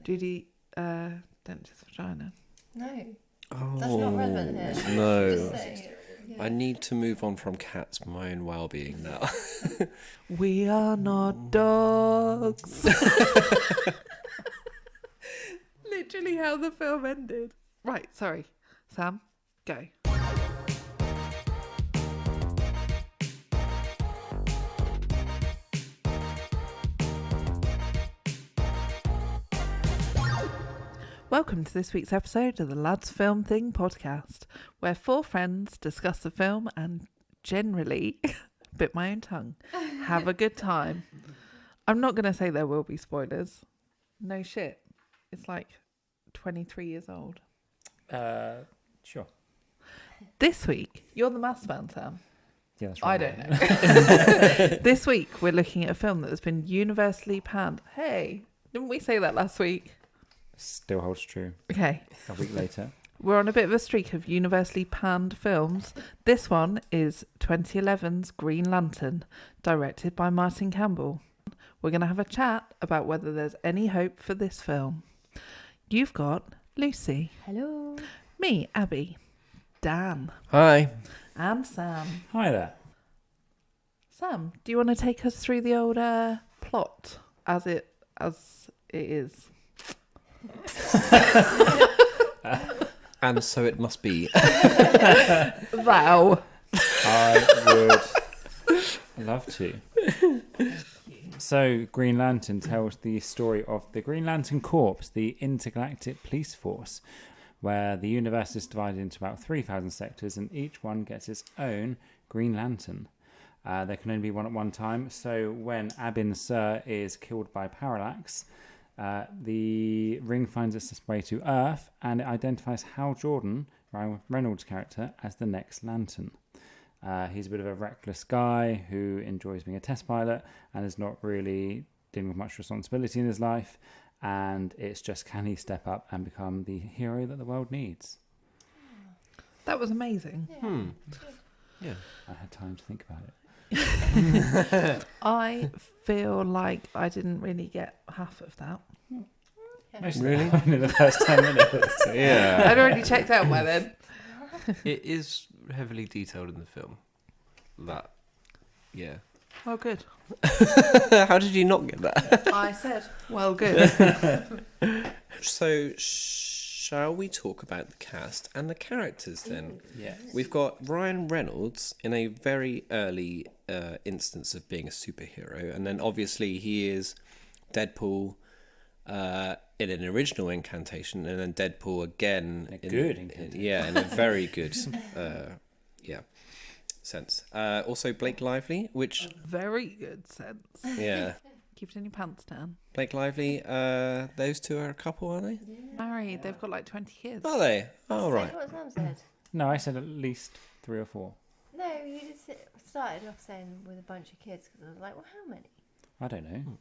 Judy Dench's vagina. No. Oh, That's not relevant here. No. Just saying. Yeah. I need to move on from cats for my own well-being now. We are not dogs. Literally how the film ended. Right, sorry. Sam, go. Welcome to this week's episode of the Lads Film Thing podcast, where four friends discuss the film and generally, bit my own tongue, have a good time. I'm not going to say there will be spoilers. No shit. It's like 23 years old. Sure. This week, you're the maths man, Sam. Yeah, that's I right. don't know. This week, we're looking at a film that has been universally panned. Hey, didn't we say that last week? Still holds true. Okay. A week later. We're on a bit of a streak of universally panned films. This one is 2011's Green Lantern, directed by Martin Campbell. We're going to have a chat about whether there's any hope for this film. You've got Lucy. Hello. Me, Abby. Dan. Hi. And Sam. Hi there. Sam, do you want to take us through the old plot as it is? And so it must be. Wow. I would love to. So, Green Lantern tells the story of the Green Lantern Corps, the intergalactic police force, where the universe is divided into about 3,000 sectors and each one gets its own Green Lantern. There can only be one at one time, so when Abin Sur is killed by Parallax, the ring finds its way to Earth and it identifies Hal Jordan, Ryan Reynolds' character, as the next Lantern. He's a bit of a reckless guy who enjoys being a test pilot and is not really dealing with much responsibility in his life, and it's just, can he step up and become the hero that the world needs? That was amazing. Yeah. I had time to think about it. I feel like I didn't really get half of that. Really? In the first 10 minutes. Yeah. I'd already checked out by then. It is heavily detailed in the film. That. Yeah. Oh, good. How did you not get that? I said, well, good. So, shall we talk about the cast and the characters then? Yes. We've got Ryan Reynolds in a very early instance of being a superhero, and then obviously he is Deadpool in an original incantation, and then Deadpool again In a good incantation. in a very good sense. Also Blake Lively, which Very good sense. yeah, Keep it in your pants, Dan. Blake Lively. Those two are a couple, aren't they? Married. They've got like 20 kids. Are they? Oh That's right. what Sam said. No, I said at least 3 or 4. No, you just started off saying with a bunch of kids because I was like, well, how many? I don't know.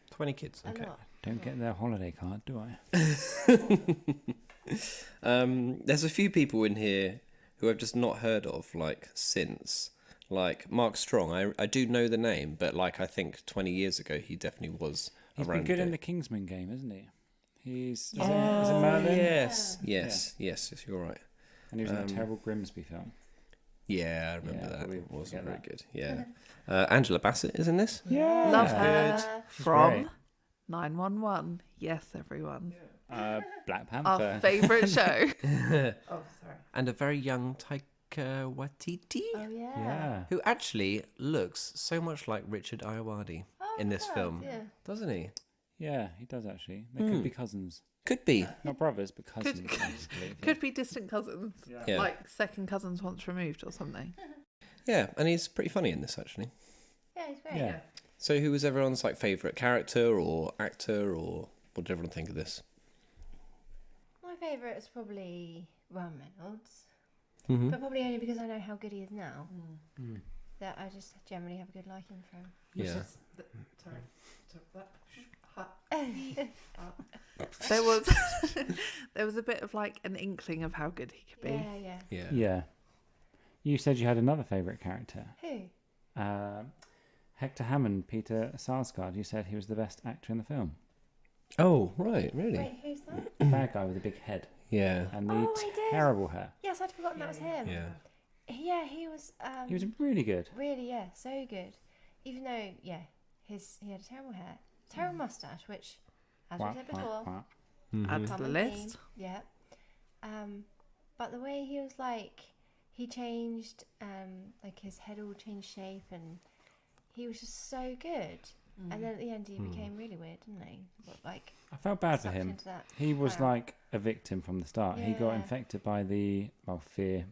20 kids. A Okay. lot. Don't get their holiday card, do I? There's a few people in here who I've just not heard of, like, since. Like, Mark Strong, I do know the name, but, like, I think 20 years ago he definitely was He's around. been good a in bit. the Kingsman game, isn't he? Is it Merlin? Yes, you're right. And he was in that terrible Grimsby film. Yeah, I remember Yeah, that. we It wasn't forget very good. Yeah. Angela Bassett is in this. Yeah. Love her. She's From great. 911. Yes, everyone. Black Our Panther. favourite show. Oh, sorry. And a very young Taika Waititi, Oh, yeah. Yeah. who actually looks so much like Richard Ayoade in this does, film. yeah. Doesn't he? Yeah, he does actually. They could be cousins. Could be. Not brothers, but cousins. Could- I believe. Could be distant cousins. Yeah. Like second cousins once removed or something. Yeah, and he's pretty funny in this, actually. Yeah, he's great. Yeah. So who was everyone's like favourite character or actor, or what did everyone think of this? My favourite is probably Ryan Reynolds, Mm-hmm. but probably only because I know how good he is now. That I just generally have a good liking for him. Yeah. There was a bit of like an inkling of how good he could be. Yeah. Yeah. Yeah. You said you had another favourite character. Who? Hector Hammond, Peter Sarsgaard. You said he was the best actor in the film. Oh, right, really? Wait, who's that? The bad guy with the big head Yeah. and the Oh, I did. terrible hair. Yes, I'd forgotten that was him. Yeah. Yeah, he was. He was really good. Really, yeah, so good. Even though, yeah, he had a terrible hair, terrible mustache, which, as we said before, Add to the common list. theme, yeah. But the way he was like, he changed, like his head all changed shape, and he was just so good. And then at the end, he became really weird, didn't he? But, like, I felt bad for sucked him. into that He was crowd. like a victim from the start. He got Yeah. infected by the fear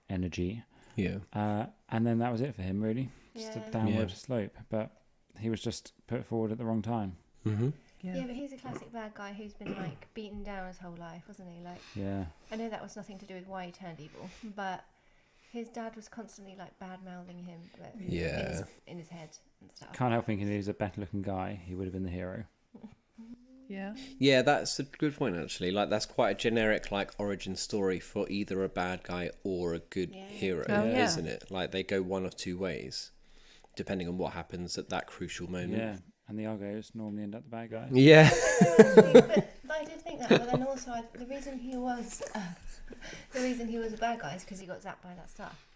energy, Yeah. and then that was it for him. Really, just Yeah. a downward Yeah. slope. But he was just put forward at the wrong time. Mm-hmm. Yeah, but he's a classic bad guy who's been like beaten down his whole life, wasn't he? Like, Yeah. I know that was nothing to do with why he turned evil, but his dad was constantly like bad mouthing him, but Yeah. in his head and stuff. Can't help thinking he was a better looking guy. He would have been the hero. Yeah. Yeah, that's a good point, actually. Like, that's quite a generic, like, origin story for either a bad guy or a good Yeah. hero, Oh, yeah. isn't it? Like, they go one of two ways, depending on what happens at that crucial moment. Yeah. And the Argos normally end up the bad guys. Yeah. But I did think that, but then also the reason he was a bad guy is because he got zapped by that stuff.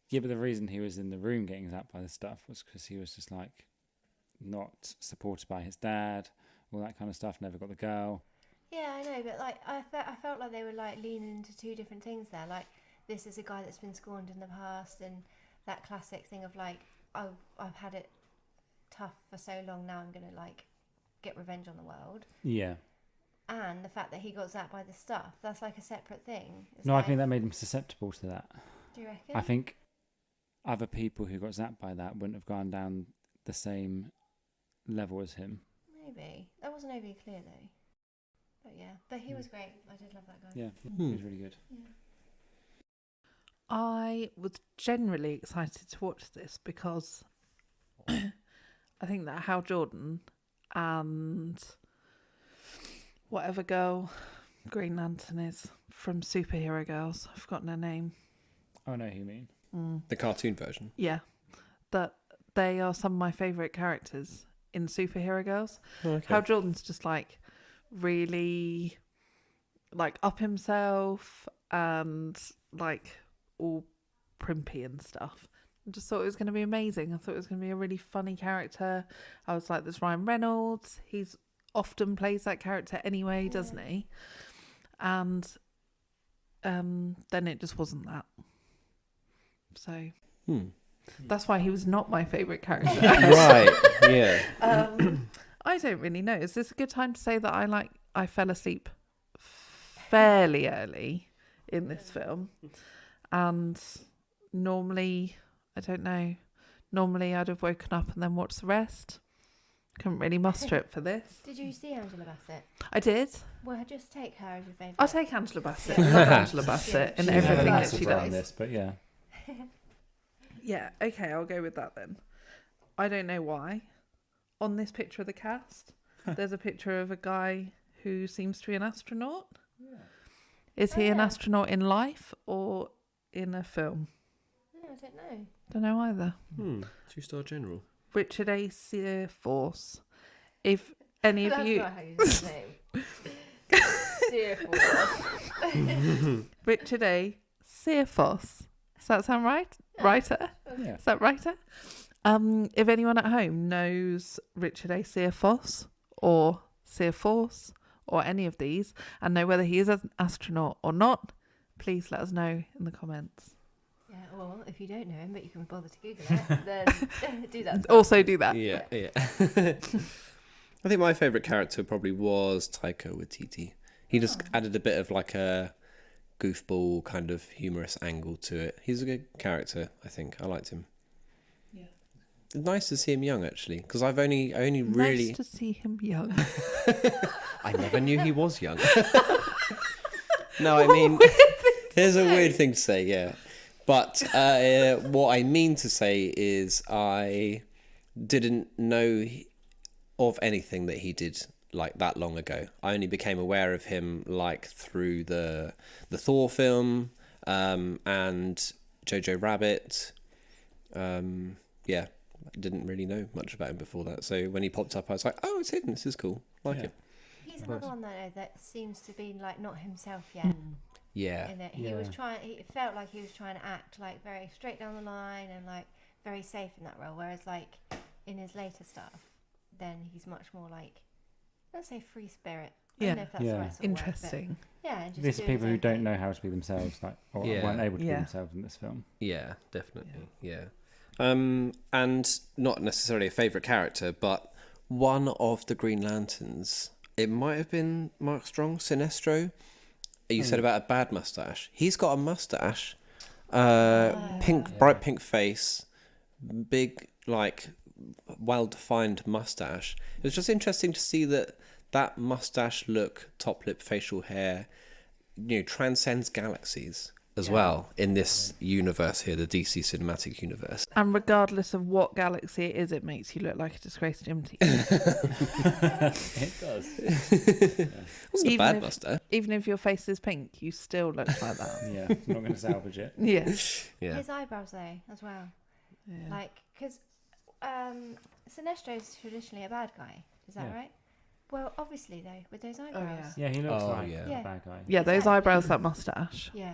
Yeah, but the reason he was in the room getting zapped by the stuff was because he was just like not supported by his dad, all that kind of stuff. Never got the girl. Yeah, I know, but like I felt like they were like leaning into two different things there. Like, this is a guy that's been scorned in the past, and that classic thing of like, oh, I've had it tough for so long, now I'm gonna like get revenge on the world. Yeah. And the fact that he got zapped by the stuff, that's like a separate thing. It's No, I like, think that made him susceptible to that. do you reckon? I think other people who got zapped by that wouldn't have gone down the same level as him. Maybe. That wasn't overly clear though. But yeah. But he was great. I did love that guy. Yeah, Hmm. he was really good. Yeah. I was generally excited to watch this because I think that Hal Jordan and whatever girl Green Lantern is from Superhero Girls, I've forgotten her name. Oh, I know who you mean. The cartoon version. Yeah, that they are some of my favourite characters in Superhero Girls. Oh, okay. Hal Jordan's just like really like up himself and like all primpy and stuff. I just thought it was going to be amazing. I thought it was going to be a really funny character. I was like, there's Ryan Reynolds. He's often plays that character anyway, doesn't he? And then it just wasn't that. So that's why he was not my favourite character. Right. Yeah. I don't really know. Is this a good time to say that I fell asleep fairly early in this film? And normally, I don't know, normally I'd have woken up and then watched the rest. Couldn't really muster it for this. Did you see Angela Bassett? I did. Well, just take her as your favourite. I'll take Angela Bassett. I love Angela Bassett in She's everything that massive she on does. this, but yeah. Yeah, okay, I'll go with that then. I don't know why. On this picture of the cast, there's a picture of a guy who seems to be an astronaut. Yeah. Is he an yeah. astronaut in life or in a film? No, I don't know. Don't know either. 2-star general. Richard A. Searforth. If any of That's you... not how you say his name. Richard A. Searforth. Does that sound right? Writer? Yeah. Is that writer? If anyone at home knows Richard A. Searforth or Searforth or any of these and know whether he is an astronaut or not, please let us know in the comments. Yeah, or if you don't know him but you can bother to Google it, then do that. Also do that. Yeah, yeah. I think my favourite character probably was Taika Waititi. He just added a bit of like a goofball kind of humorous angle to it. He's a good character, I think. I liked him. Yeah. Nice to see him young, actually, because I only really... Nice to see him young. I never knew he was young. No, I mean, there's a weird thing to say, yeah. But what I mean to say is I didn't know of anything that he did like that long ago. I only became aware of him like through the Thor film and Jojo Rabbit. Yeah, didn't really know much about him before that. So when he popped up, I was like, oh, it's him. This is cool. I like it. He's another one that seems to be like not himself yet. Yeah. In it, he was trying. It felt like he was trying to act like very straight down the line and like very safe in that role. Whereas like in his later stuff, then he's much more like, let's say, free spirit. I don't know if that's the right sort of interesting. word, yeah, and just These are doing people his who own don't thing. know how to be themselves, like, or weren't able to be themselves in this film. Yeah, definitely. Yeah. And not necessarily a favourite character, but one of the Green Lanterns, it might have been Mark Strong, Sinestro. You said about a bad moustache. He's got a moustache, bright pink face, big, like, well-defined moustache. It was just interesting to see that moustache look, top lip, facial hair, transcends galaxies as well in this universe here, the DC cinematic universe. And regardless of what galaxy it is, it makes you look like a disgraced gym teacher. It does. It wasn't a bad moustache. Even if your face is pink, you still look like that. Yeah, I'm not going to salvage it. Yeah. His eyebrows though, as well. Yeah. Like, because Sinestro's traditionally a bad guy. Is that right? Well, obviously though, with those eyebrows. Yeah, he looks like Yeah. a bad guy. Yeah, those eyebrows, that moustache. Yeah.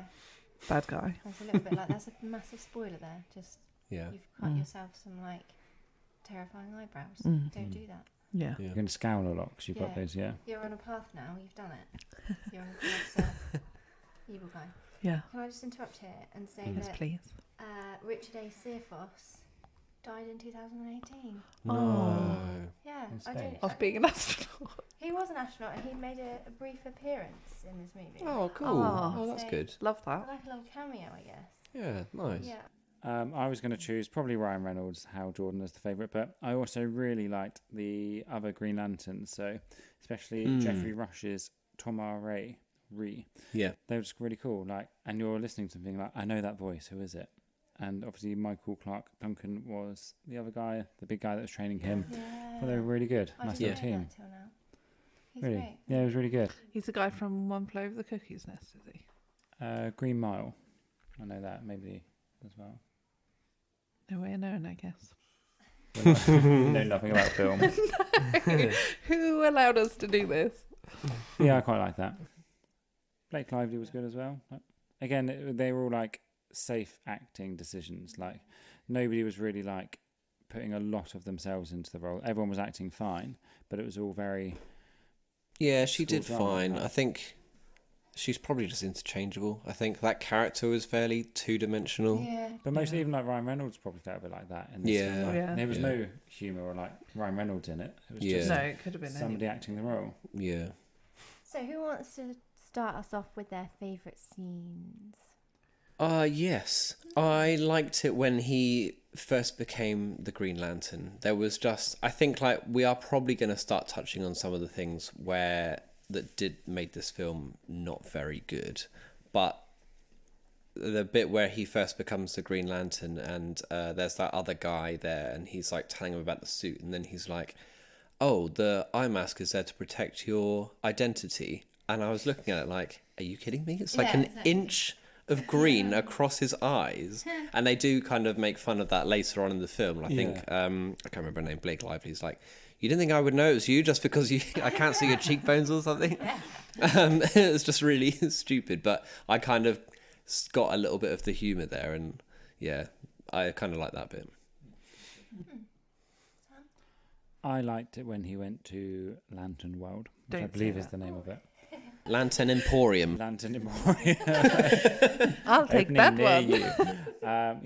Bad guy. That's a little bit like, that's a massive spoiler there. Just you've cut yourself some like terrifying eyebrows. Don't do that. Yeah. You're going to scowl a lot because you've got those, You're on a path now. You've done it. You're on a path to evil guy. Yeah. Can I just interrupt here and say Yes, that please. Richard A. Searfoss died in 2018. Oh. Yeah, In I don't. space. Of being an astronaut. He was an astronaut and he made a brief appearance in this movie. Oh, cool. Oh. Oh, that's good. Love that. Like a little cameo, I guess. Yeah, nice. Yeah. I was going to choose probably Ryan Reynolds, Hal Jordan as the favourite, but I also really liked the other Green Lanterns, so especially Jeffrey Rush's Tomar Ray. Yeah. They were just really cool. Like, and you're listening to something like, I know that voice. Who is it? And obviously Michael Clark Duncan was the other guy, the big guy that was training him. Yeah. Well, they were really good. I Nice didn't little know team. that till now. He's Really? great. Yeah, it was really good. He's the guy from One Flew Over the Cuckoo's Nest, is he? Green Mile. I know that, maybe as well. No way of knowing, I guess. We know nothing about film. Who allowed us to do this? Yeah, I quite like that. Blake Lively was good as well. Again, they were all like safe acting decisions. Like nobody was really like putting a lot of themselves into the role. Everyone was acting fine, but it was all very... Yeah, she did School drama, fine. right? I think she's probably just interchangeable. I think that character was fairly two-dimensional. Yeah. But mostly even like Ryan Reynolds probably felt a bit like that. In this Yeah. film. Like, Yeah. There was no humour or like Ryan Reynolds in it. It was just No, it could have been somebody anyone. acting the role. Yeah. So who wants to start us off with their favourite scenes? Yes. I liked it when he first became the Green Lantern. There was just, I think, like, we are probably going to start touching on some of the things that made this film not very good. But the bit where he first becomes the Green Lantern and there's that other guy there and he's like telling him about the suit and then he's like, oh, the eye mask is there to protect your identity. And I was looking at it like, are you kidding me? It's like an inch of green across his eyes. And they do kind of make fun of that later on in the film. I think, I can't remember her name, Blake Lively's like, you didn't think I would know it was you just because I can't see your cheekbones or something? It was just really stupid. But I kind of got a little bit of the humour there. And yeah, I kind of like that bit. I liked it when he went to Lantern World, which I Don't believe say is that. the name of it. Lantern Emporium. Lantern Emporium. I'll take Opening that near one. you.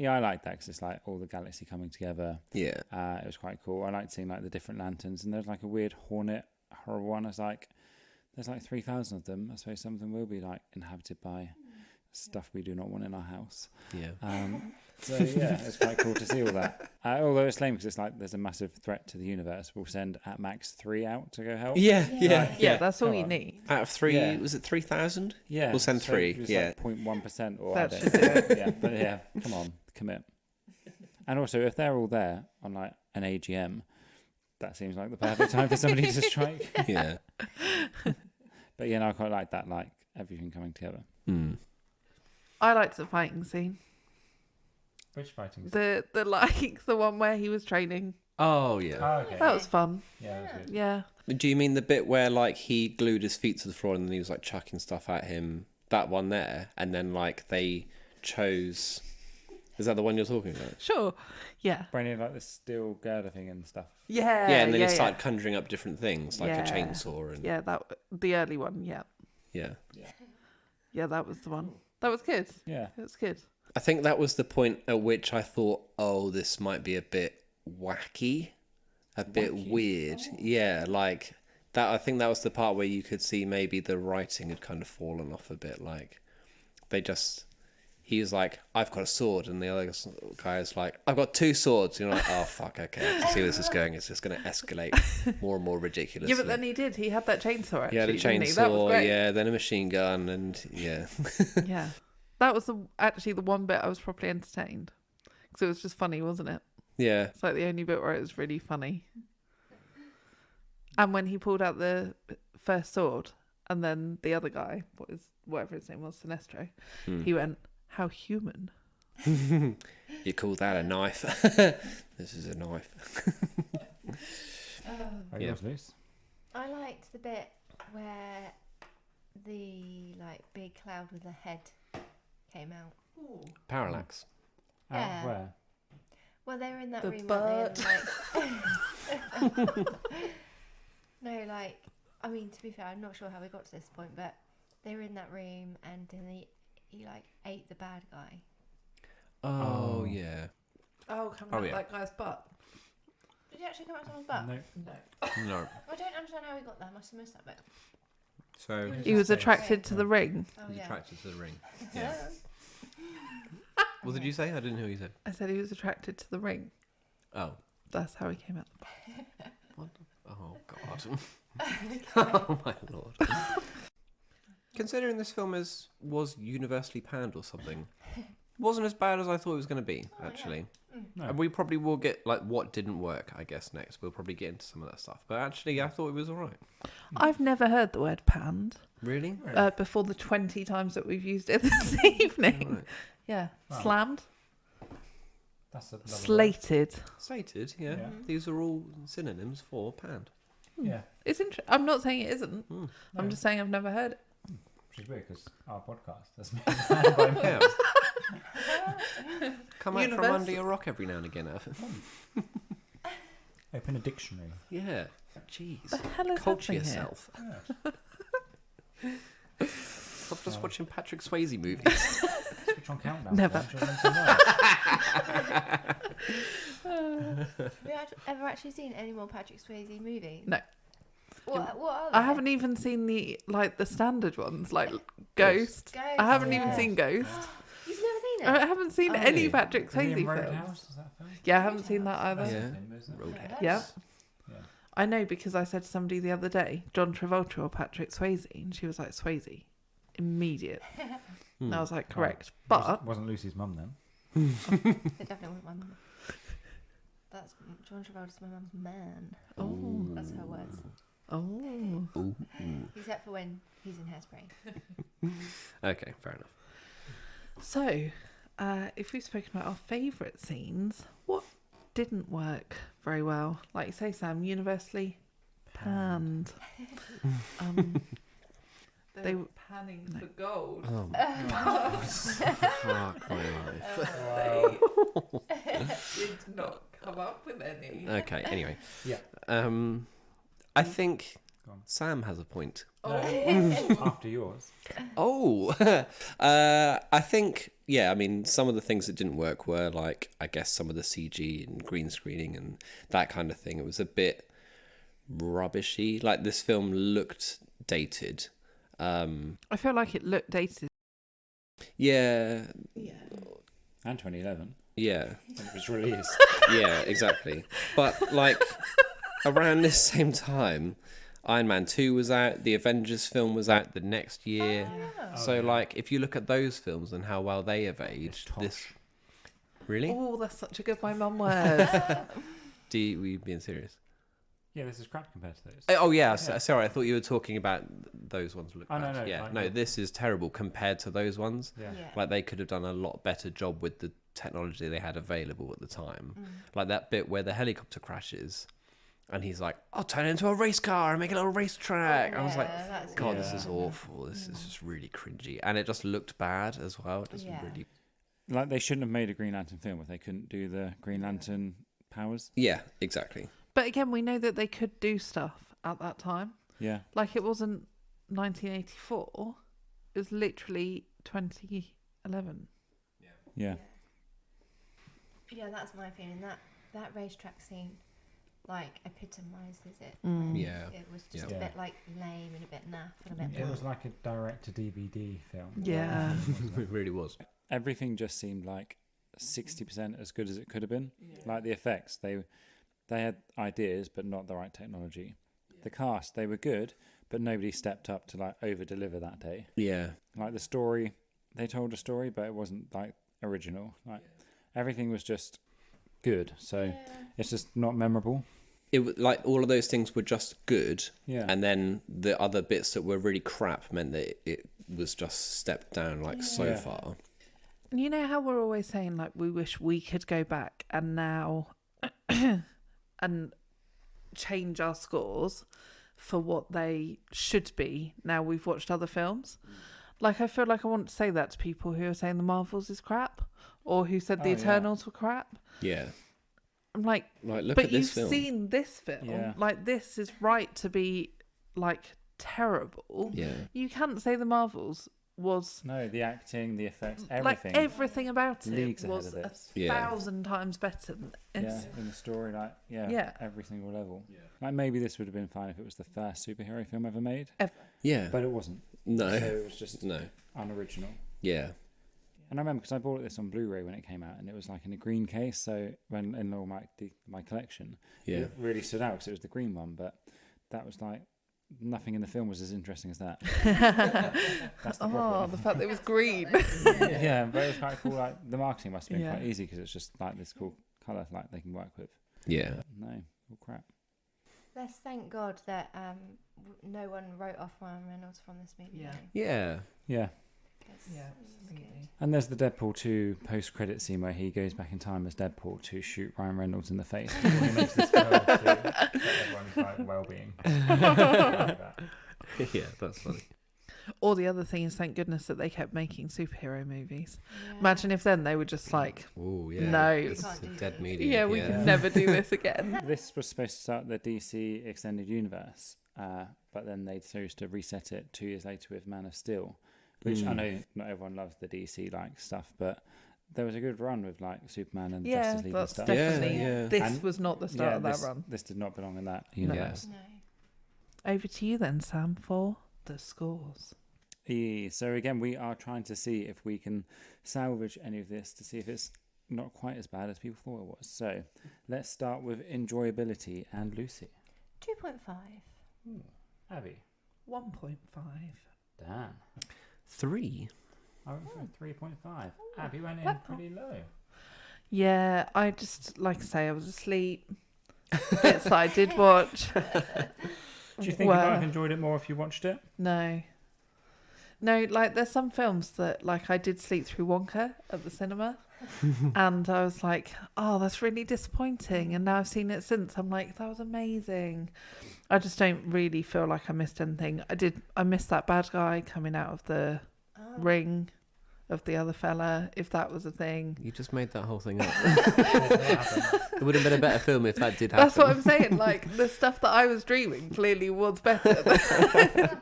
Yeah, I like that because it's like all the galaxy coming together. Yeah. It was quite cool. I liked seeing like the different lanterns, and there's like a weird hornet horror one. It's like there's like 3,000 of them. I suppose some of them will be like inhabited by stuff we do not want in our house. Yeah. So yeah, it's quite cool to see all that. Although it's lame because it's like there's a massive threat to the universe. We'll send at max 3 out to go help. Yeah. Yeah, that's all come you on. need. Out of 3, Yeah. was it 3,000? Yeah, We'll send so 3. it's Yeah. like 0.1% or That I should don't do know. it. Yeah, but yeah, come on, commit. And also, if they're all there on like an AGM, that seems like the perfect time for somebody to strike. Yeah. But yeah, no, I quite like that, like everything coming together. Mm. I liked the fighting scene. Which fighting? The the one where he was training. Oh yeah. Oh, okay. That was fun. Yeah, that was good. Yeah. Do you mean the bit where like he glued his feet to the floor and then he was like chucking stuff at him? That one there, and then like they chose. Is that the one you're talking about? Sure. Yeah. Bringing like the steel girder thing and stuff. Yeah. Yeah, and then yeah, he started conjuring up different things like Yeah. a chainsaw and Yeah, the early one. Yeah. yeah. Yeah, that was the one. That was good. Yeah. It was good. I think that was the point at which I thought, oh, this might be a bit wacky, a bit weird. Yeah, like that. I think that was the part where you could see maybe the writing had kind of fallen off a bit. Like he was like, I've got a sword, and the other guy is like, I've got 2 swords. And you're like, oh fuck, okay, I can see where this is going. It's just going to escalate more and more ridiculous. Yeah, but then he did. He had that chainsaw. Actually, he had a didn't he? That was chainsaw, great. yeah, then a machine gun, and yeah. Yeah. That was actually the one bit I was properly entertained. Because it was just funny, wasn't it? Yeah. It's like the only bit where it was really funny. And when he pulled out the first sword, and then the other guy, whatever his name was, Sinestro, he went, how human. You call that a knife? This is a knife. Are yours loose? I liked the bit where the like big cloud with a head came out. Parallax. Yeah. Where? Well, they were in that The room, butt. weren't they? Like, no, like, I mean, to be fair, I'm not sure how we got to this point, but they were in that room, and then he like ate the bad guy. Oh, yeah. Oh, coming Oh, out yeah. that guy's butt. Did he actually come out someone's butt? No. No. No. I don't understand how he got there. I must have missed that bit. So He was attracted to the ring. Oh he's yeah. attracted to the ring. Yeah. What did you say? I didn't hear what you said. I said he was attracted to the ring. Oh. That's how he came out the butt. What? Oh, God. Oh, my Lord. Considering this film was universally panned or something, wasn't as bad as I thought it was going to be, actually. No. And we probably will get, like, what didn't work, I guess, next. We'll probably get into some of that stuff. But actually, I thought it was all right. I've never heard the word panned Really? before the 20 times that we've used it this evening. Right. Yeah. Wow. Slammed. That's a lovely Slated. Slated, yeah. Yeah. These are all synonyms for panned. word. Yeah. It's I'm not saying it isn't. Mm. I'm No. just saying I've never heard it. Which is weird because our podcast has been banned by Yeah. males. Come out from Universal. under your rock every now and again, Ev. Open a dictionary. Yeah. Jeez. The hell is Culture happening here? yourself. Yeah. Stop just watching Patrick Swayze movies. Switch on countdown. Never. Have you ever actually seen any more Patrick Swayze movies? No. What are I they? haven't even seen the standard ones like Ghost. Ghost, I haven't even yeah. seen Ghost. You've never seen it? I haven't seen Oh, any yeah. Patrick Is he in Swayze films. Roadhouse? Is that film? Yeah, I haven't seen that either. That's Yeah. his name, isn't it? Roadhouse. Yeah. Yeah. I know because I said to somebody the other day, John Travolta or Patrick Swayze, and she was like, Swayze. Immediate. And I was like, correct. But Wasn't Lucy's mum then? It definitely wasn't my mum. That's John Travolta's my mum's man. oh, That's her words. oh, Ooh. Except for when he's in Hairspray. Okay, fair enough. So, if we've spoken about our favourite scenes, what didn't work very well? Like you say, Sam, universally panned. They were panning for gold. Oh, my God. Fuck my life. They did not come up with any. Okay, anyway. Yeah. I think Go on. Sam has a point. After yours. Oh, I think, yeah, I mean, some of the things that didn't work were like, I guess some of the CG and green screening and that kind of thing. It was a bit rubbishy. Like this film looked dated. I feel like it looked dated. Yeah, Yeah. And 2011. yeah, When it was released. yeah, exactly. But like around this same time, Iron Man 2 was out, the Avengers film was out the next year. So yeah. like if you look at those films and how well they have aged, tosh. this really? Oh, that's such a good my mum word. Were you being serious? Yeah, this is crap compared to those. Oh yeah, Yeah. sorry. I thought you were talking about those ones. Look Oh, no, bad. no, Yeah, like no. the- This is terrible compared to those ones. Yeah. Yeah. Like they could have done a lot better job with the technology they had available at the time. Like that bit where the helicopter crashes and he's like, I'll turn it into a race car and make a little racetrack. I was like, that's God, good. this is awful. This is just really cringy. And it just looked bad as well. It just really... Like, they shouldn't have made a Green Lantern film if they couldn't do the Green Lantern powers. Yeah, exactly. But again, we know that they could do stuff at that time. Yeah. Like, it wasn't 1984. It was literally 2011. Yeah. Yeah, that's my feeling. That racetrack scene, like, epitomises it. Yeah. It was just a bit, like, lame and a bit naff and a bit... It was like a direct-to-DVD film. Yeah. It really was. Everything just seemed like 60% as good as it could have been. Like the effects, they had ideas but not the right technology. The cast, they were good, but nobody stepped up to like over deliver that day. Yeah. Like the story, they told a story, but it wasn't like original. Like everything was just good, so it's just not memorable. It like all of those things were just good, and Yeah. then the other bits that were really crap meant that it was just stepped down like so far. You know how we're always saying, like, we wish we could go back and now and change our scores for what they should be now we've watched other films. Like, I feel like I want to say that to people who are saying the Marvels is crap or who said the Eternals were crap. Yeah. I'm like Look but at this you've film. seen this film. Yeah. Like, this is right to be, like, terrible. Yeah. You can't say the Marvels was... No, the acting, the effects, Like, everything. everything about it Leagues ahead was of a this. 1,000 times better than this. In the story, like, Yeah. every single level. Yeah. Like, maybe this would have been fine if it was the first superhero film ever made. Yeah. But it wasn't. No. So it was just No. unoriginal. Yeah. And I remember because I bought this on Blu-ray when it came out, and it was like in a green case. So when in all my collection, it really stood out because it was the green one. But that was like nothing in the film was as interesting as that. That's the problem. The fact that it was green. Yeah, but it was quite cool. Like the marketing must have been quite easy because it's just like this cool color like they can work with. Yeah. But no, all crap. Let's thank God that no one wrote off Ryan Reynolds from this movie. Yeah. Yeah. Yeah. Yeah, absolutely. And there's the Deadpool 2 post-credit scene where he goes back in time as Deadpool to shoot Ryan Reynolds in the face. Before he makes this film to everyone's like well-being. Yeah, that's funny. Or the other thing is, thank goodness that they kept making superhero movies. Imagine if then they were just like, Oh yeah. No. It's Can't a do dead this. medium. yeah, we can never do this again. This was supposed to start the DC Extended Universe, but then they chose to reset it 2 years later with Man of Steel, which I know not everyone loves the DC like stuff, but there was a good run with like Superman and Yeah, Justice League and that's stuff. definitely. Yeah. This And- was not the start of that this, run. This did not belong in that universe. No. Over to you then, Sam, for the scores. So again, we are trying to see if we can salvage any of this to see if it's not quite as bad as people thought it was. So let's start with enjoyability and Lucy. 2.5. Abby. 1.5. Dan. 3. I went for 3.5. Abby went in pretty low. Yeah, I just, like I say, I was asleep. Bits that I did watch. Do you think you might have enjoyed it more if you watched it? No, like there's some films that like I did sleep through Wonka at the cinema and I was like, oh, that's really disappointing, and now I've seen it since, I'm like, that was amazing. I just don't really feel like I missed anything. I missed that bad guy coming out of the ring of the other fella, if that was a thing. You just made that whole thing up. It would have been a better film if that did happen. That's what I'm saying, like the stuff that I was dreaming clearly was better.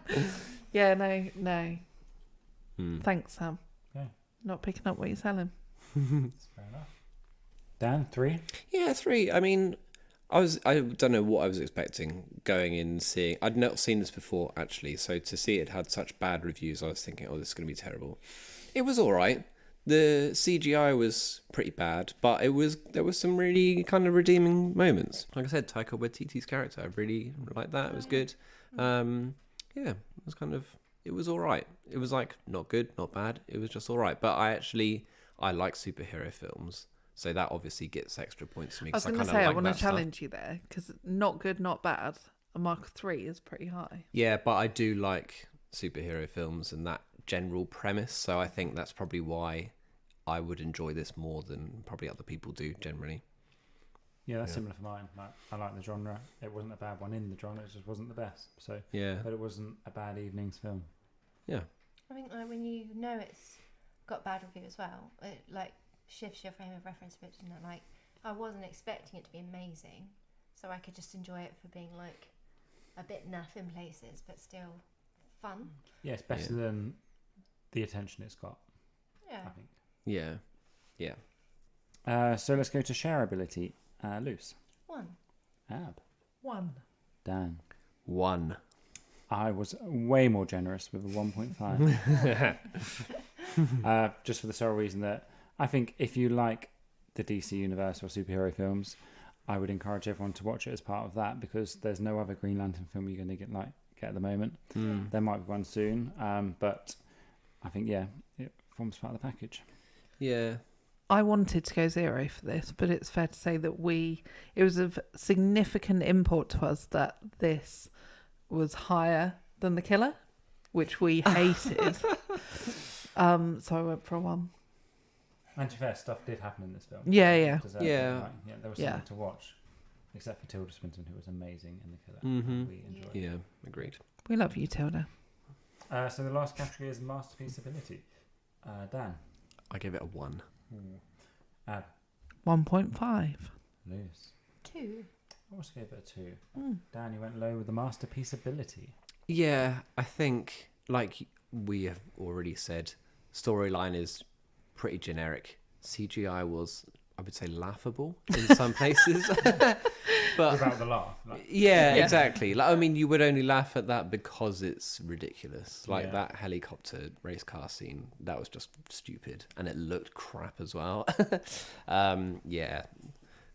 Yeah, no. Thanks, Sam. Okay. Not picking up what you're selling. That's fair enough. Dan, 3? Yeah, 3. I mean, I don't know what I was expecting going in seeing. I'd not seen this before actually, so to see it had such bad reviews, I was thinking, oh, this is going to be terrible. It was all right. The CGI was pretty bad, but there was some really kind of redeeming moments. Like I said, Taika Waititi's character, I really liked that. It was good. Yeah, it was all right. It was like not good, not bad. It was just all right. But I like superhero films, so that obviously gets extra points to me. I was going to say, I want to challenge you there, because not good, not bad. A mark 3 is pretty high. Yeah, but I do like superhero films and that general premise, so I think that's probably why I would enjoy this more than probably other people do generally. Yeah, that's similar for mine. Like, I like the genre. It wasn't a bad one in the genre. It just wasn't the best. So, Yeah. but it wasn't a bad evening's film. Yeah. I think like when you know it's got bad review as well, it like shifts your frame of reference a bit, doesn't it? Like I wasn't expecting it to be amazing, so I could just enjoy it for being like a bit naff in places, but still fun. Yeah, it's better than the attention it's got. Yeah. I think. Yeah. Yeah. So let's go to shareability. Luce. 1. Ab. 1. Dan. 1. I was way more generous with a 1.5. Just for the sole reason that I think if you like the DC universe or superhero films, I would encourage everyone to watch it as part of that, because there's no other Green Lantern film you're going to get at the moment. There might be one soon, but I think it forms part of the package. Yeah. I wanted to go 0 for this, but it's fair to say that it was of significant import to us that this was higher than The Killer, which we hated. So I went for a 1. And to be fair, stuff did happen in this film. Yeah. There was Yeah. something to watch, except for Tilda Swinton, who was amazing in The Killer. Mhm. We enjoyed it. Yeah. Agreed. We love you, Tilda. So the last category is masterpiece ability. Dan. I give it a 1. Ab. 1.5. Luce. 2. I also gave it a 2. Dan, you went low with the masterpiece ability. Yeah, I think, like we have already said, storyline is pretty generic. CGI was, I would say, laughable in some places. But Without the laugh. yeah, exactly. Like, I mean, you would only laugh at that because it's ridiculous. Like that helicopter race car scene, that was just stupid, and it looked crap as well.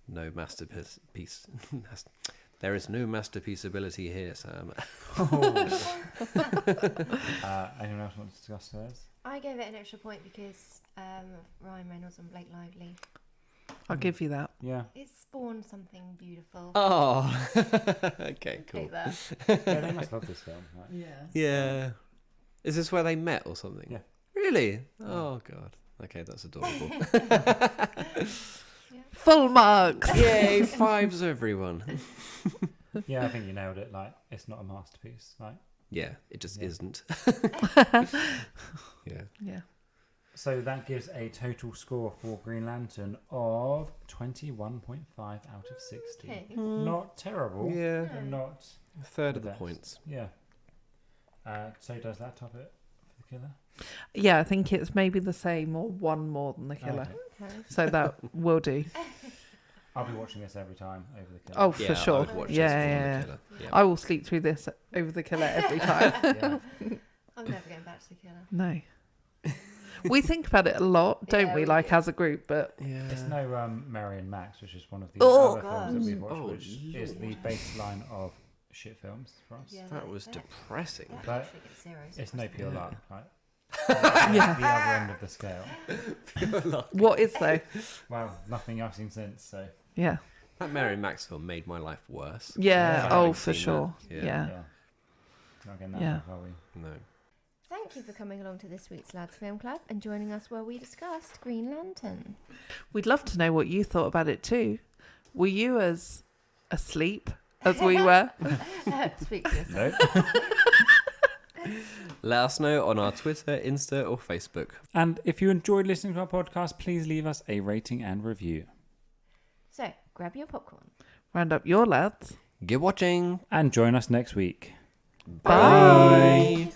No masterpiece. There is no masterpiece ability here, Sam. Anyone else want to discuss theirs? I gave it an extra point because Ryan Reynolds and Blake Lively. I'll give you that. Yeah. It spawned something beautiful. Oh, okay, cool. Take that. Yeah, they must love this film. Right? Yeah. Is this where they met or something? Yeah. Really? Oh, God. Okay, that's adorable. Full marks. Yay, 5s, everyone. Yeah, I think you nailed it. Like, it's not a masterpiece. Like, Yeah, it just isn't. Yeah. Yeah. so that gives a total score for Green Lantern of 21.5 out of 60. Okay. Not terrible. Yeah. But not A third of the the best. points. Yeah. So does that top it for The Killer? Yeah, I think it's maybe the same or 1 more than The Killer. Okay. Okay. So that will do. I'll be watching this every time over The Killer. Oh, Yeah, for I sure. would watch this Yeah, more than yeah. The Killer. Yeah. I will sleep through this over The Killer every time. Yeah. I'm never going back to The Killer. No. We think about it a lot, don't Yeah, we? we Like do. as a group, but Yeah. It's no Mary and Max, which is one of the Oh, other films that God. we've watched, Oh, which is the baseline of shit films for us. Yeah, That was depressing. That But actually gets 0. It's no pure Yeah. luck, right? Yeah. The other end of the scale. what is though? Well, nothing I've seen since, so Yeah. That Mary Max film made my life worse. Yeah. Yeah. Oh, Having for seen sure. that. Yeah. yeah. Not getting that Yeah. back, are we? No. Thank you for coming along to this week's Lads Film Club and joining us where we discussed Green Lantern. We'd love to know what you thought about it too. Were you as asleep as we were? Speak for yourself. Nope. Let us know on our Twitter, Insta, or Facebook. And if you enjoyed listening to our podcast, please leave us a rating and review. So, grab your popcorn. Round up your lads. Get watching. And join us next week. Bye.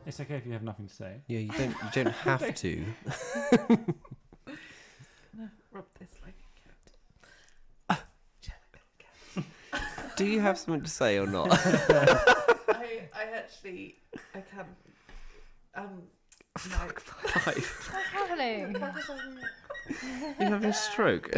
It's okay if you have nothing to say. Yeah, you don't have to. Rub this like a cat. Do you have something to say or not? I actually I can't. No. Five. What's happening? You having a stroke?